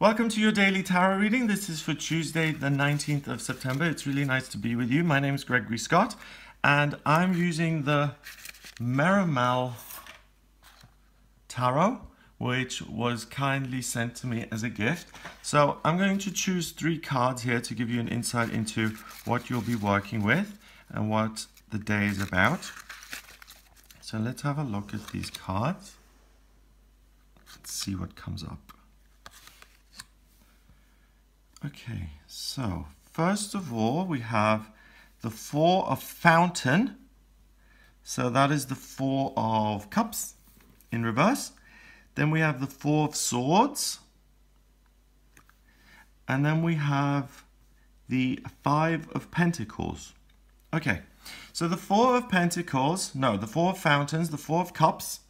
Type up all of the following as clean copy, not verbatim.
Welcome to your daily tarot reading. This is for Tuesday, the 19th of September. It's really nice to be with you. My name is Gregory Scott, and I'm using the Merrimal Tarot, which was kindly sent to me as a gift. So I'm going to choose 3 cards here to give you an insight into what you'll be working with and what the day is about. So let's have a look at these cards. Let's see what comes up. Okay, so first of all, we have the 4 of Fountain. So that is the 4 of Cups in reverse. Then we have the 4 of Swords. And then we have the 5 of Pentacles. Okay, so the 4 of Pentacles, the 4 of Fountains, the 4 of Cups.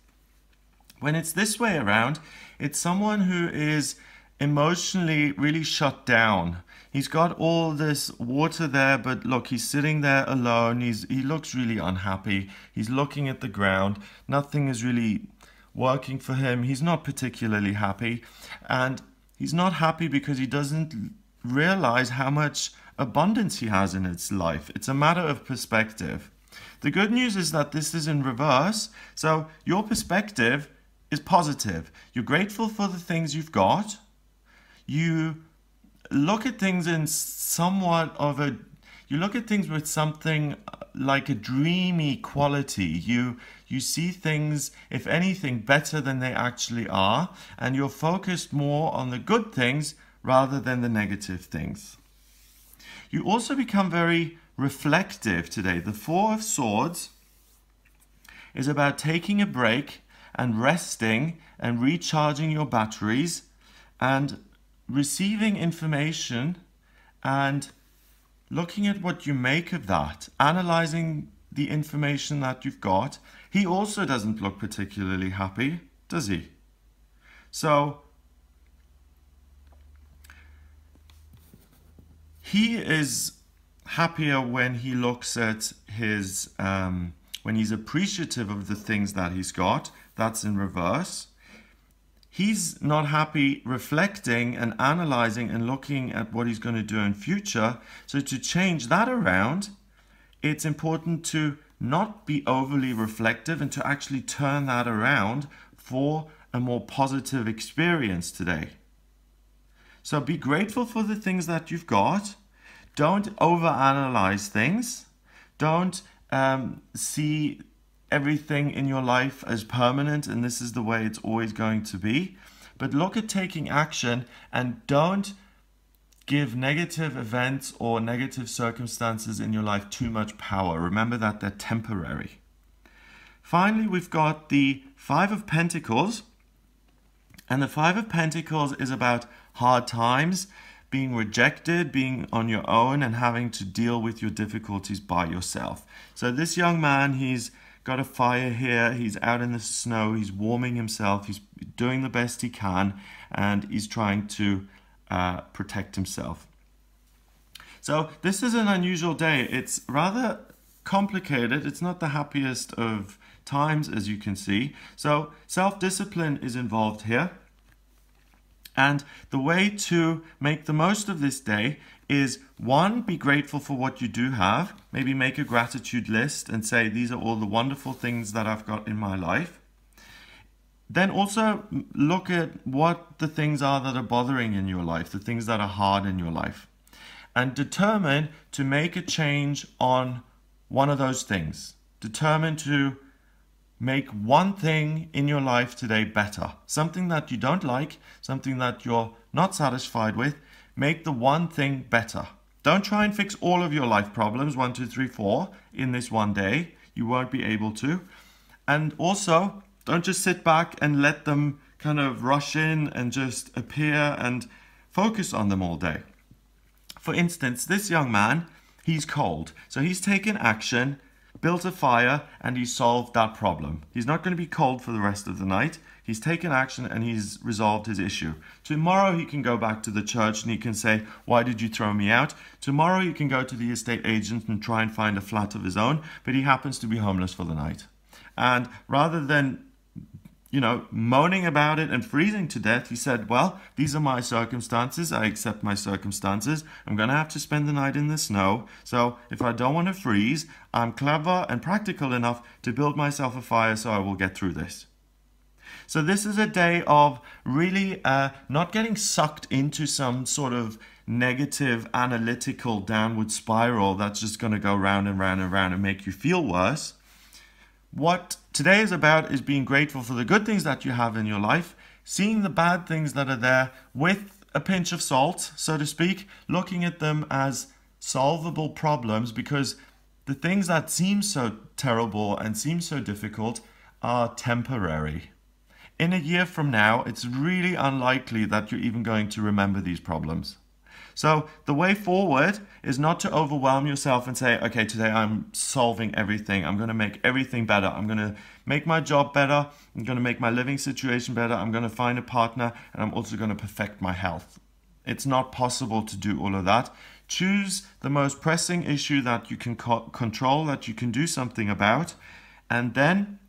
When it's this way around, it's someone who is emotionally really shut down. He's got all this water there, but look, he's sitting there alone. He looks really unhappy. He's looking at the ground. Nothing is really working for him. He's not particularly happy. And he's not happy because he doesn't realize how much abundance he has in his life. It's a matter of perspective. The good news is that this is in reverse. So your perspective is positive. You're grateful for the things you've got. You look at things in you look at things with something like a dreamy quality. You see things, if anything, better than they actually are, and you're focused more on the good things rather than the negative things. You also become very reflective today. The 4 of Swords is about taking a break and resting and recharging your batteries and receiving information and looking at what you make of that, analyzing the information that you've got. He also doesn't look particularly happy, does he? So he is happier when he looks at his, when he's appreciative of the things that he's got. That's in reverse. He's not happy reflecting and analyzing and looking at what he's going to do in future. So to change that around, it's important to not be overly reflective and to actually turn that around for a more positive experience today. So be grateful for the things that you've got. Don't overanalyze things. Don't see everything in your life as permanent and this is the way it's always going to be. But look at taking action and don't give negative events or negative circumstances in your life too much power. Remember that they're temporary. Finally, we've got the 5 of Pentacles. And the 5 of Pentacles is about hard times, being rejected, being on your own and having to deal with your difficulties by yourself. So this young man, he's got a fire here, he's out in the snow, he's warming himself, he's doing the best he can, and he's trying to protect himself. So this is an unusual day. It's rather complicated. It's not the happiest of times, as you can see. So self-discipline is involved here. And the way to make the most of this day is 1, be grateful for what you do have. Maybe make a gratitude list and say, these are all the wonderful things that I've got in my life. Then also look at what the things are that are bothering in your life, the things that are hard in your life. And determine to make a change on one of those things. Determine to make one thing in your life today better. Something that you don't like, something that you're not satisfied with, make the one thing better. Don't try and fix all of your life problems, 1, 2, 3, 4, in this one day. You won't be able to. And also, don't just sit back and let them kind of rush in and just appear and focus on them all day. For instance, this young man, he's cold. So he's taken action, built a fire, and he solved that problem. He's not going to be cold for the rest of the night. He's taken action and he's resolved his issue. Tomorrow he can go back to the church and he can say, why did you throw me out? Tomorrow he can go to the estate agent and try and find a flat of his own, but he happens to be homeless for the night. And rather than moaning about it and freezing to death. He said, well, these are my circumstances. I accept my circumstances. I'm going to have to spend the night in the snow. So if I don't want to freeze, I'm clever and practical enough to build myself a fire so I will get through this. So this is a day of really not getting sucked into some sort of negative analytical downward spiral that's just going to go round and round and round and make you feel worse. What today is about is being grateful for the good things that you have in your life, seeing the bad things that are there with a pinch of salt, so to speak, looking at them as solvable problems, because the things that seem so terrible and seem so difficult are temporary. In a year from now, it's really unlikely that you're even going to remember these problems. So the way forward is not to overwhelm yourself and say, okay, today I'm solving everything. I'm going to make everything better. I'm going to make my job better. I'm going to make my living situation better. I'm going to find a partner, and I'm also going to perfect my health. It's not possible to do all of that. Choose the most pressing issue that you can control, that you can do something about, and then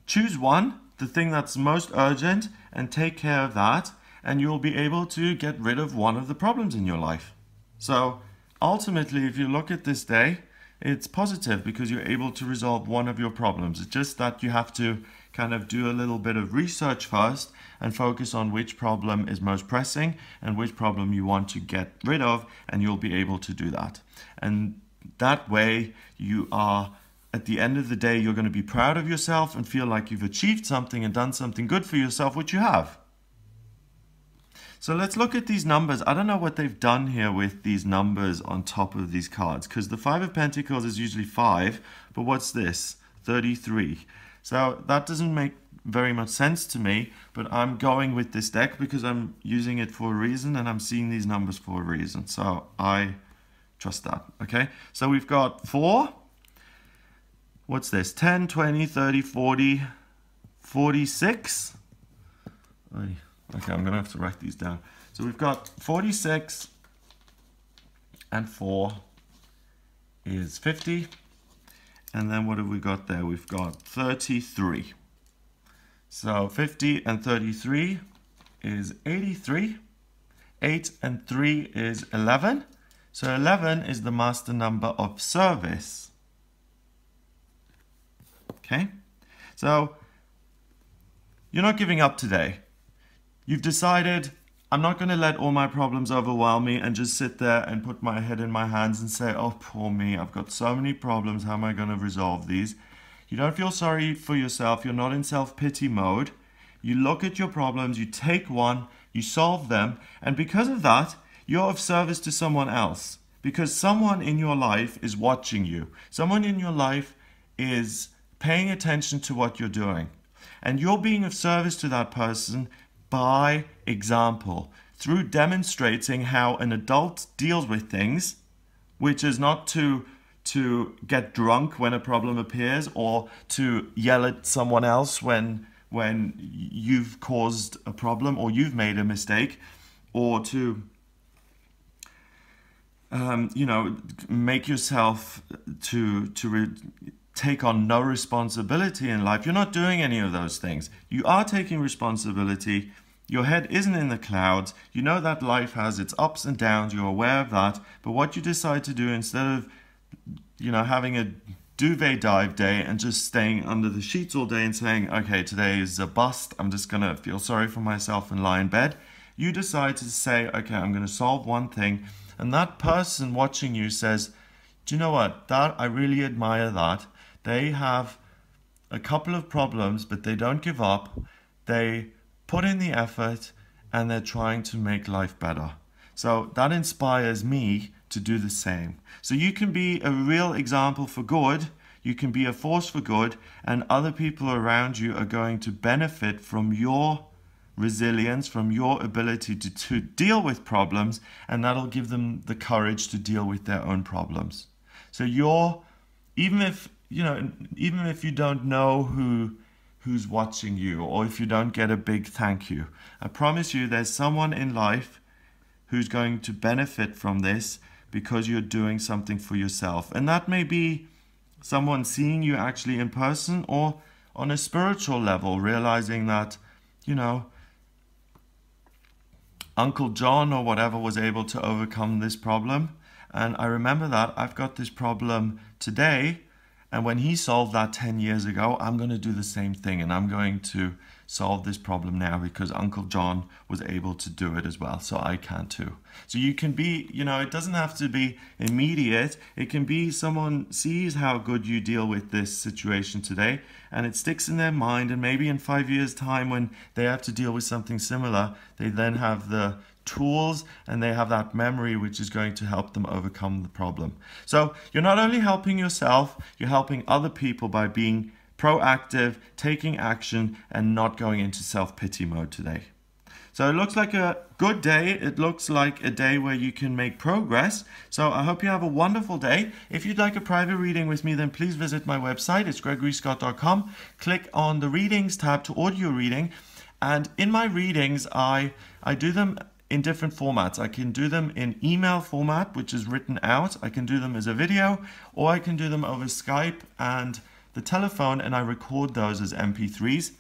choose one, the thing that's most urgent, and take care of that. And you'll be able to get rid of one of the problems in your life. So ultimately, if you look at this day, it's positive because you're able to resolve one of your problems. It's just that you have to kind of do a little bit of research first and focus on which problem is most pressing and which problem you want to get rid of, and you'll be able to do that. And that way you are, at the end of the day, you're going to be proud of yourself and feel like you've achieved something and done something good for yourself, which you have. So let's look at these numbers. I don't know what they've done here with these numbers on top of these cards, because the Five of Pentacles is usually 5, but what's this? 33. So that doesn't make very much sense to me, but I'm going with this deck because I'm using it for a reason and I'm seeing these numbers for a reason. So I trust that, okay? So we've got 4. What's this? 10, 20, 30, 40, 46. Okay, I'm going to have to write these down. So we've got 46 and 4 is 50. And then what have we got there? We've got 33. So 50 and 33 is 83. 8 and 3 is 11. So 11 is the master number of service. Okay? So you're not giving up today. You've decided, I'm not going to let all my problems overwhelm me and just sit there and put my head in my hands and say, oh, poor me, I've got so many problems, how am I going to resolve these? You don't feel sorry for yourself, you're not in self-pity mode. You look at your problems, you take one, you solve them, and because of that, you're of service to someone else. Because someone in your life is watching you. Someone in your life is paying attention to what you're doing. And you're being of service to that person by example, through demonstrating how an adult deals with things, which is not to get drunk when a problem appears or to yell at someone else when you've caused a problem or you've made a mistake, or to make yourself take on no responsibility in life. You're not doing any of those things. You are taking responsibility. Your head isn't in the clouds. You know that life has its ups and downs. You're aware of that. But what you decide to do, instead of having a duvet dive day and just staying under the sheets all day and saying, okay, today is a bust, I'm just going to feel sorry for myself and lie in bed, you decide to say, okay, I'm going to solve one thing. And that person watching you says, do you know what? That I really admire that. They have a couple of problems, but they don't give up. They put in the effort and they're trying to make life better. So that inspires me to do the same. So you can be a real example for good. You can be a force for good, and other people around you are going to benefit from your resilience, from your ability to deal with problems, and that'll give them the courage to deal with their own problems. So even if you don't know who's watching you, or if you don't get a big thank you, I promise you there's someone in life who's going to benefit from this because you're doing something for yourself. And that may be someone seeing you actually in person, or on a spiritual level, realizing that, you know, Uncle John or whatever was able to overcome this problem. And I remember that I've got this problem today. And when he solved that 10 years ago, I'm going to do the same thing. And I'm going to solve this problem now because Uncle John was able to do it as well. So I can too. So you can be, you know, it doesn't have to be immediate. It can be someone sees how good you deal with this situation today and it sticks in their mind. And maybe in 5 years' time when they have to deal with something similar, they then have the tools and they have that memory which is going to help them overcome the problem. So you're not only helping yourself, you're helping other people by being proactive, taking action, and not going into self-pity mode today. So it looks like a good day. It looks like a day where you can make progress. So I hope you have a wonderful day. If you'd like a private reading with me, then please visit my website. It's gregoryscott.com. Click on the readings tab to audio reading. And in my readings, I do them in different formats. I can do them in email format, which is written out. I can do them as a video, or I can do them over Skype and the telephone, and I record those as MP3s.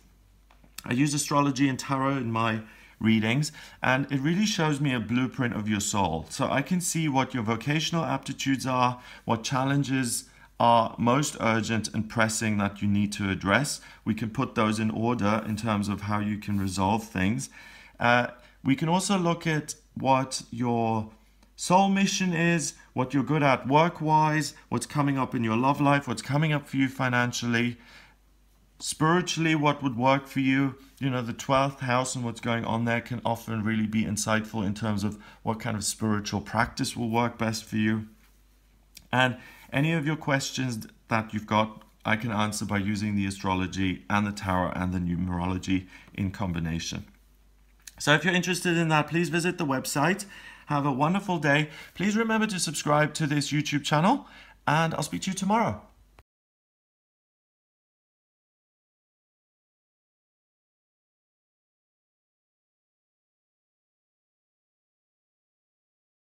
I use astrology and tarot in my readings, and it really shows me a blueprint of your soul. So I can see what your vocational aptitudes are, what challenges are most urgent and pressing that you need to address. We can put those in order in terms of how you can resolve things. We can also look at what your soul mission is, what you're good at work-wise, what's coming up in your love life, what's coming up for you financially, spiritually, what would work for you. You know, the 12th house and what's going on there can often really be insightful in terms of what kind of spiritual practice will work best for you. And any of your questions that you've got, I can answer by using the astrology and the tarot and the numerology in combination. So if you're interested in that, please visit the website. Have a wonderful day. Please remember to subscribe to this YouTube channel, and I'll speak to you tomorrow.